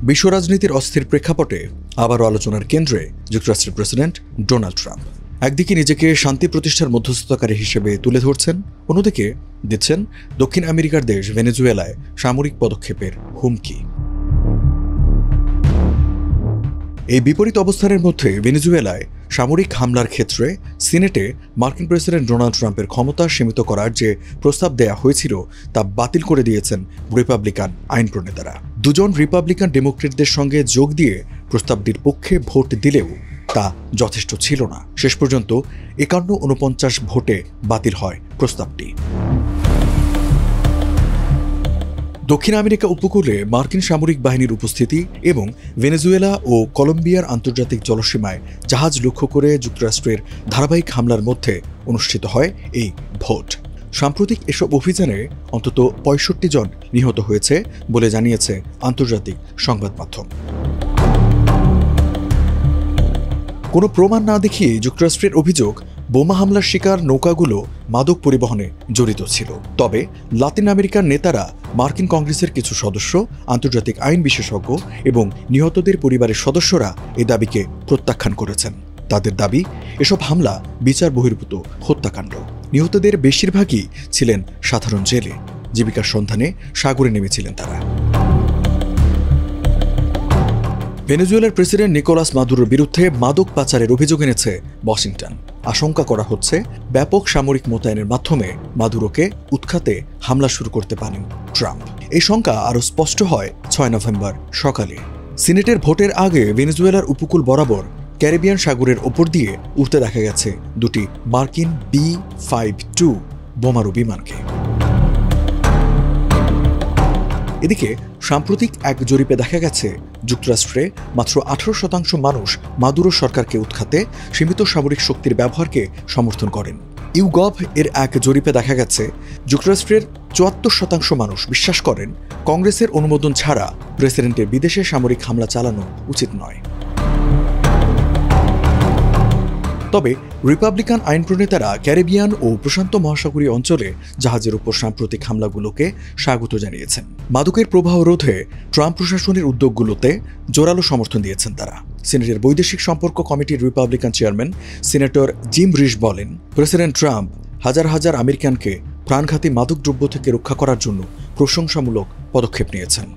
বিশ্ব রাজনীতির অস্থির প্রেক্ষাপটে আবারও আলোচনার কেন্দ্রে যুক্তরাষ্ট্রের প্রেসিডেন্ট ডোনাল্ড ট্রাম্প। একদিকে নিজেকে শান্তি প্রতিষ্ঠার মধ্যস্থতাকারী হিসেবে তুলে ধরছেন, অন্যদিকে দিচ্ছেন দক্ষিণ আমেরিকার দেশ ভেনেজুয়েলায় সামরিক পদক্ষেপের হুমকি। এই বিপরীত অবস্থানের মধ্যে ভেনেজুয়েলায় সামরিক হামলার ক্ষেত্রে সিনেটে মার্কিন প্রেসিডেন্ট ডোনাল্ড ট্রাম্পের ক্ষমতা সীমিত করার যে প্রস্তাব দেয়া হয়েছিল তা বাতিল করে দিয়েছেন রিপাবলিকান আইন প্রণেতারা। দুজন রিপাবলিকান ডেমোক্রেটদের সঙ্গে যোগ দিয়ে প্রস্তাবটির পক্ষে ভোট দিলেও তা যথেষ্ট ছিল না। শেষ পর্যন্ত 51-49 ভোটে বাতিল হয় প্রস্তাবটি। দক্ষিণ আমেরিকা উপকূলে মার্কিন সামরিক বাহিনীর উপস্থিতি এবং ভেনেজুয়েলা ও কলম্বিয়ার আন্তর্জাতিক জলসীমায় জাহাজ লক্ষ্য করে যুক্তরাষ্ট্রের ধারাবাহিক হামলার মধ্যে অনুষ্ঠিত হয় এই ভোট। সাম্প্রতিক এসব অভিযানে অন্তত 65 জন নিহত হয়েছে বলে জানিয়েছে আন্তর্জাতিক সংবাদ মাধ্যম। কোনো প্রমাণ না দেখিয়ে যুক্তরাষ্ট্রের অভিযোগ, বোমা হামলার শিকার নৌকাগুলো মাদক পরিবহনে জড়িত ছিল। তবে লাতিন আমেরিকার নেতারা, মার্কিন কংগ্রেসের কিছু সদস্য, আন্তর্জাতিক আইন বিশেষজ্ঞ এবং নিহতদের পরিবারের সদস্যরা এ দাবিকে প্রত্যাখ্যান করেছেন। তাদের দাবি, এসব হামলা বিচার বহির্ভূত হত্যাকাণ্ড। নিহতদের বেশিরভাগই ছিলেন সাধারণ জেলে, জীবিকার সন্ধানে সাগরে নেমেছিলেন তারা। ভেনেজুয়েলার প্রেসিডেন্ট নিকোলাস মাদুরোর বিরুদ্ধে মাদক পাচারের অভিযোগ এনেছে ওয়াশিংটন। আশঙ্কা করা হচ্ছে ব্যাপক সামরিক মোতায়েনের মাধ্যমে মাদুরোকে উৎখাতে হামলা শুরু করতে পারেন ট্রাম্প। এই শঙ্কা আরও স্পষ্ট হয় 6 নভেম্বর সকালে। সিনেটের ভোটের আগে ভেনেজুয়েলার উপকূল বরাবর ক্যারিবিয়ান সাগরের ওপর দিয়ে উঠতে দেখা গেছে দুটি মার্কিন B-52 বোমারু বিমানকে। এদিকে সাম্প্রতিক এক জরিপে দেখা গেছে যুক্তরাষ্ট্রে মাত্র 18% মানুষ মাদুরো সরকারকে উৎখাতে সীমিত সামরিক শক্তির ব্যবহারকে সমর্থন করেন। ইউগভ এর এক জরিপে দেখা গেছে যুক্তরাষ্ট্রের 74% মানুষ বিশ্বাস করেন কংগ্রেসের অনুমোদন ছাড়া প্রেসিডেন্টের বিদেশে সামরিক হামলা চালানো উচিত নয়। তবে রিপাবলিকান আইন প্রণেতারা ক্যারিবিয়ান ও প্রশান্ত মহাসাগরীয় অঞ্চলে জাহাজের উপর সাম্প্রতিক হামলাগুলোকে স্বাগত জানিয়েছেন। মাদকের প্রবাহ রোধে ট্রাম্প প্রশাসনের উদ্যোগগুলোতে জোরালো সমর্থন দিয়েছেন তারা। সিনেটের বৈদেশিক সম্পর্ক কমিটির Republican chairman senator Jim Risch বলেন, প্রেসিডেন্ট ট্রাম্প হাজার হাজার আমেরিকানকে প্রাণঘাতী মাদকদ্রব্য থেকে রক্ষা করার জন্য প্রশংসামূলক পদক্ষেপ নিয়েছেন।